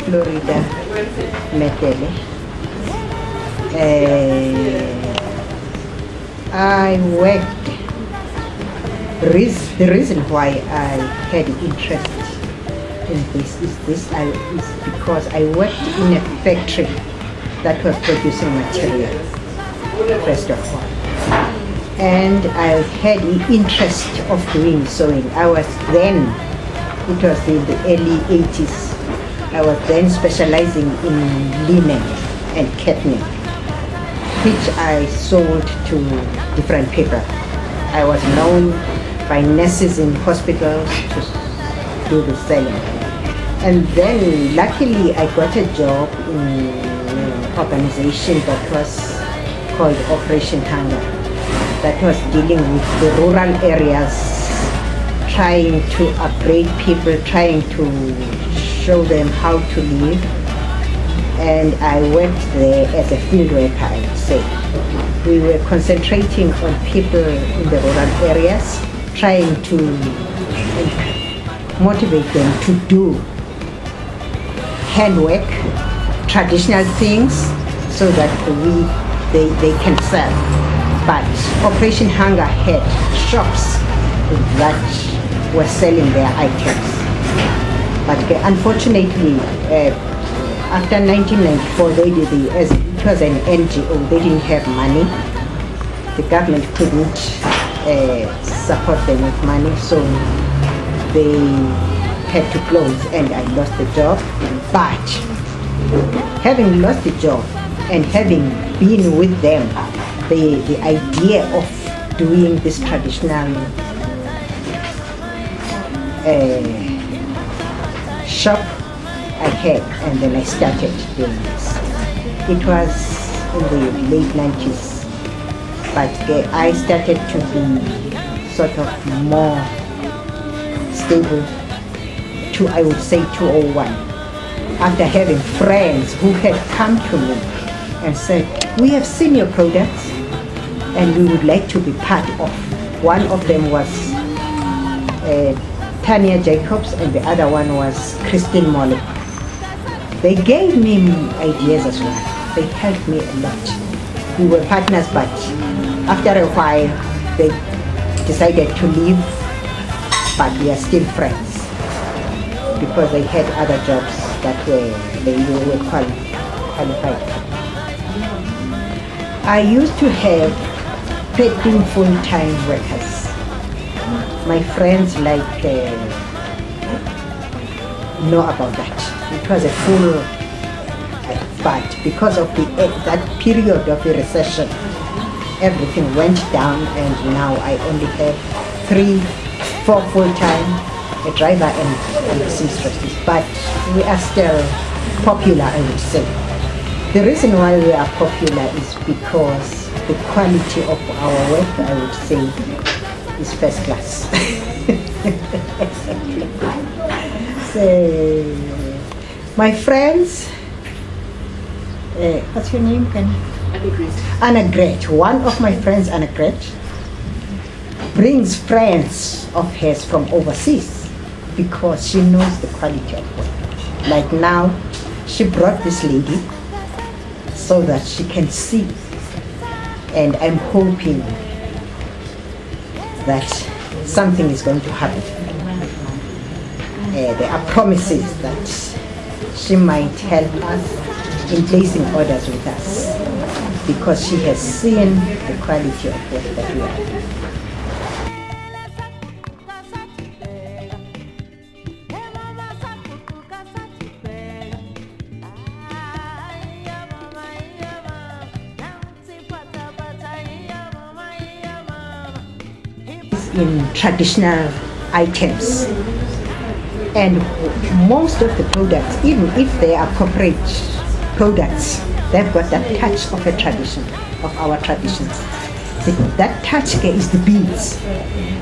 Florida, Metele. I worked. The reason why I had interest in this is because I worked in a factory that was producing material, first of all. And I had the interest of doing sewing. It was in the early 80s. I was then specializing in linen and catnip, which I sold to different people. I was known by nurses in hospitals to do the selling. And then luckily I got a job in an organization that was called Operation Hunger, that was dealing with the rural areas, trying to upgrade people, trying to show them how to live. And I worked there as a field worker, I would say. We were concentrating on people in the rural areas, trying to motivate them to do handwork, traditional things, so that they can sell. But Operation Hunger had shops that were selling their items. But unfortunately, after 1994, as it was an NGO, they didn't have money. The government couldn't support them with money, so they had to close, and I lost the job. But having lost the job and having been with them, the idea of doing this traditional shop I had, and then I started doing this. It was in the late 90s, but I started to be sort of more stable to, I would say, 2001, after having friends who had come to me and said, we have seen your products and we would like to be part of. One of them was Tanya Jacobs, and the other one was Christine Molly. They gave me ideas as well. They helped me a lot. We were partners, but after a while they decided to leave, but we are still friends because they had other jobs that they were qualified. I used to have 13 full-time workers. My friends know about that. It was a full, but because of that period of the recession, everything went down, and now I only have 4 full-time, a driver and seamstresses. But we are still popular, I would say. The reason why we are popular is because the quality of our work, I would say, is first class. So, my friends, what's your name? Anna Gret. One of my friends, Anna Gret, brings friends of hers from overseas because she knows the quality of work. Like now, she brought this lady so that she can see, and I'm hoping that something is going to happen. There are promises that she might help us in placing orders with us because she has seen the quality of work that we are doing. In traditional items, and most of the products, even if they are corporate products, they've got that touch of a tradition, of our traditions. That touch is the beads,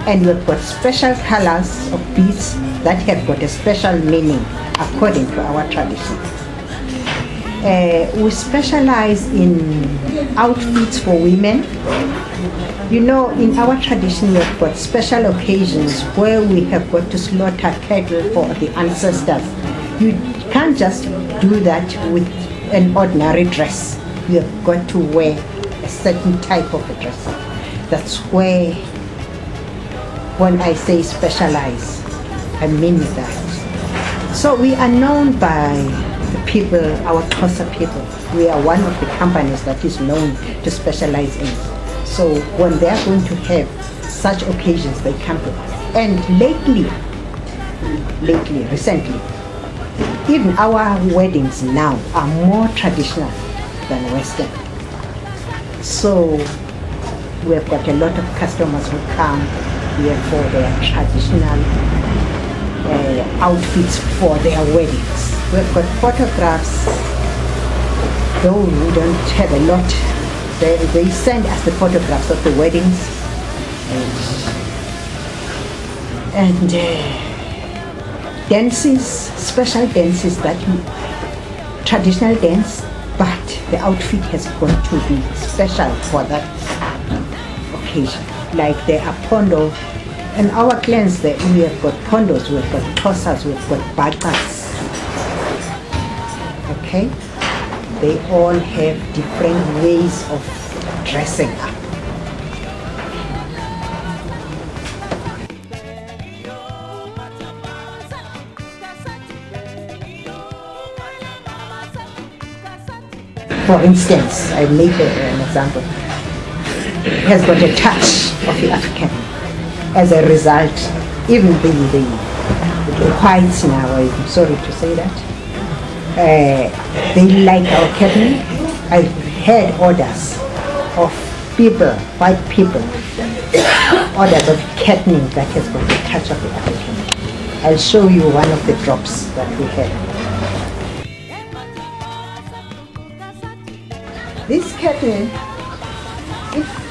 and we've got special colors of beads that have got a special meaning according to our tradition. We specialize in outfits for women. You know, in our tradition, we've got special occasions where we have got to slaughter cattle for the ancestors. You can't just do that with an ordinary dress. You have got to wear a certain type of a dress. That's where, when I say specialize, I mean that. So we are known by the people, our Xhosa people. We are one of the companies that is known to specialize in. So when they are going to have such occasions, they come to us. And recently, even our weddings now are more traditional than Western. So we've got a lot of customers who come here for their traditional outfits for their weddings. We've got photographs, though we don't have a lot. They send us the photographs of the weddings and dances, special dances that traditional dance, but the outfit has got to be special for that occasion. Like there are pondo, and our clans that we have got pondos, we've got Xhosas, we've got batas. Okay? They all have different ways of dressing up. For instance, I make an example. It has got a touch of the African. As a result, even the whites now, I'm sorry to say that, they like our cattle. I've had orders of people, white people, orders of catning that has got the touch of the African. I'll show you one of the drops that we have. This catning,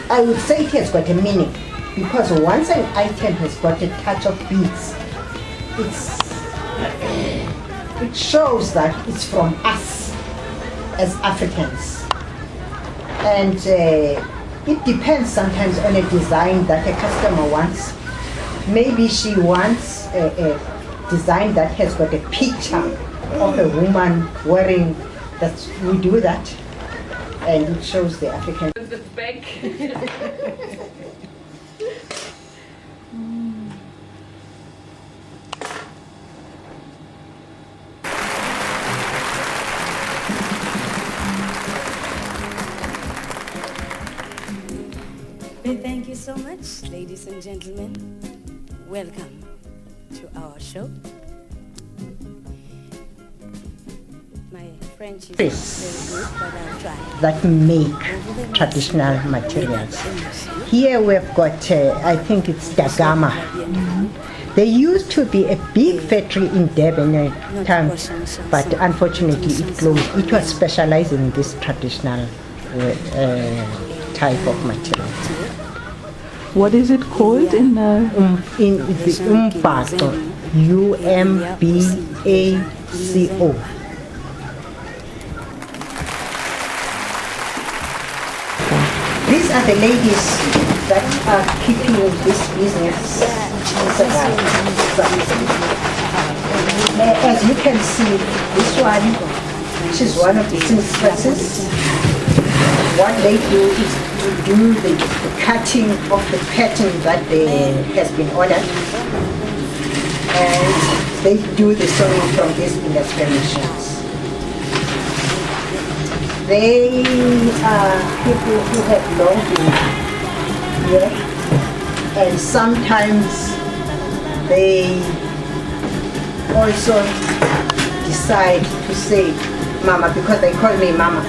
I would say it has got a meaning, because once an item has got a touch of beads, it shows that it's from us as Africans. And it depends sometimes on a design that a customer wants. Maybe she wants a design that has got a picture of a woman wearing that. We do that, and it shows the African. The back. Thank you so much, ladies and gentlemen. Welcome to our show. My French is very good, but I'll try. That make traditional materials. Here we've got, I think it's Dagama. There used to be a big factory in Durban town, but unfortunately it closed. It was specialized in this traditional type of material. What is it called in the Umbaco, Umbaco. These are the ladies that are keeping this business. As you can see, this one, she's one of the seamstresses. What they do is to do the cutting of the pattern that has been ordered, and they do the sewing from these industrial machines. They are people who have long been here, and sometimes they also decide to say Mama, because they call me Mama.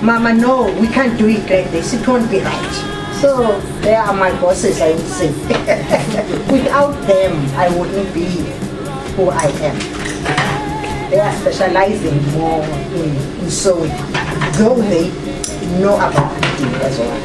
Mama, no, we can't do it like this, it won't be right. So they are my bosses, I would say. Without them, I wouldn't be who I am. They are specializing more in sewing, though they know about it as well.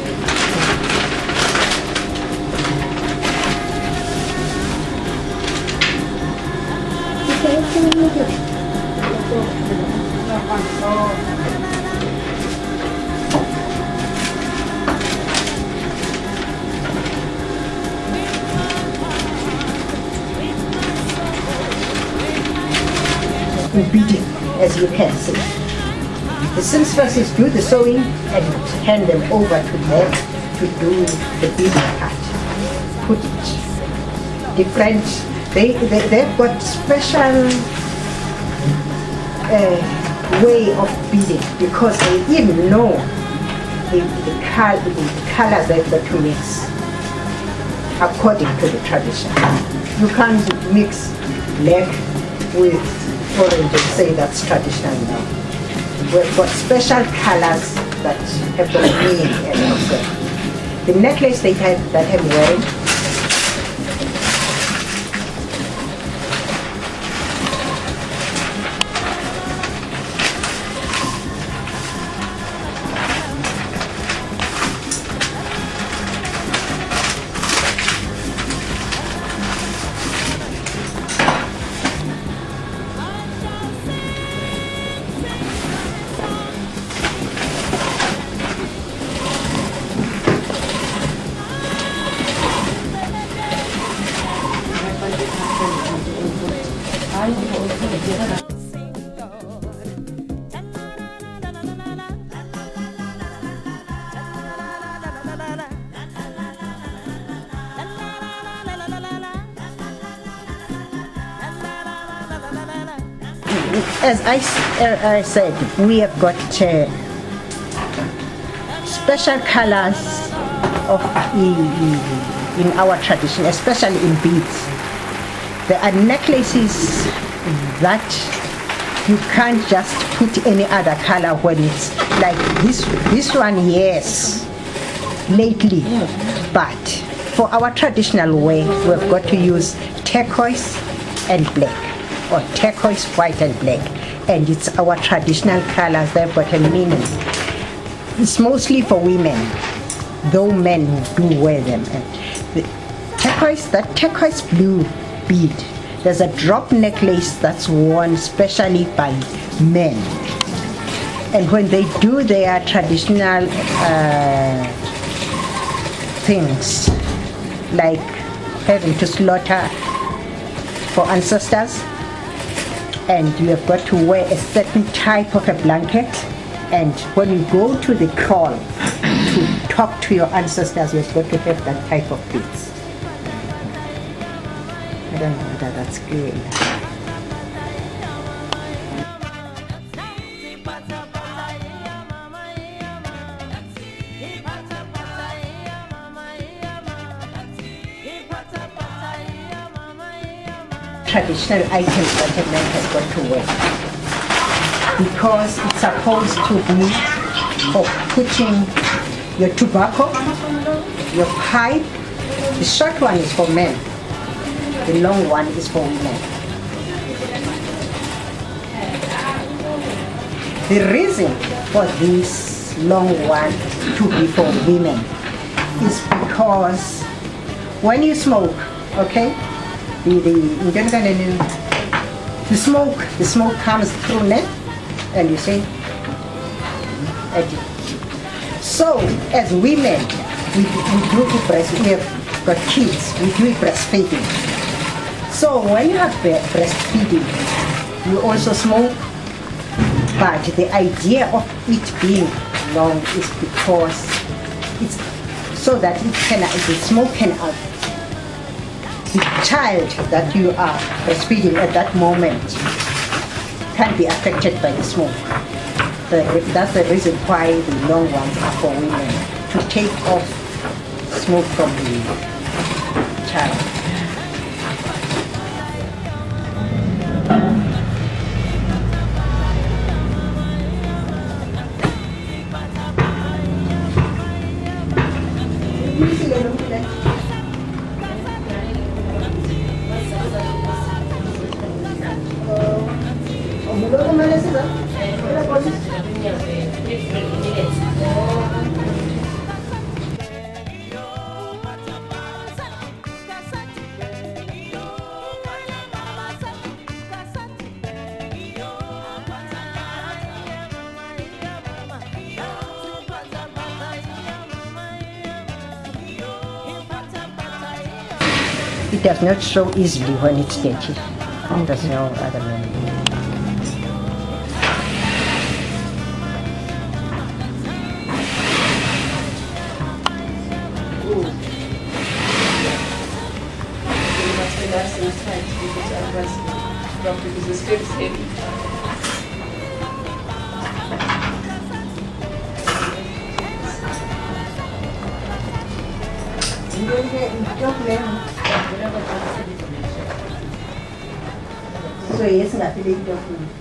beading, as you can see. The seamstresses do the sewing and hand them over to them to do the beading part. Put it different. They've got special way of beading because they even know the colors they've got to mix according to the tradition. You can't mix black with orange and say that's traditional now. We've got special colors that have got meaning and also. The necklace that I'm wearing, as I said, we have got special colors in our tradition, especially in beads. There are necklaces that you can't just put any other color when it's like this one, yes, lately. But for our traditional way, we've got to use turquoise and black, or turquoise, white and black. And it's our traditional colors, they've got a meaning. It's mostly for women, though men do wear them. And the that turquoise blue bead, there's a drop necklace that's worn specially by men. And when they do their traditional things, like having to slaughter for ancestors, and you have got to wear a certain type of a blanket, and when you go to the kraal to talk to your ancestors, you've got to have that type of beads. I don't know whether that's clear enough. Traditional items that a man has got to wear, because it's supposed to be for putting your tobacco, your pipe. The short one is for men, the long one is for women. The reason for this long one to be for women is because when you smoke, okay, the smoke comes through net, and you see, so as women, we do breastfeeding. We have got kids, we do breastfeeding. So when you have breastfeeding, you also smoke, but the idea of it being long is because it's so that the smoke can the child that you are breastfeeding at that moment can be affected by the smoke. That's the reason why the long ones are for women, to take off smoke from the child. It does not show easily when it's dirty. There's no other meaning. So yes, nggak pilih document.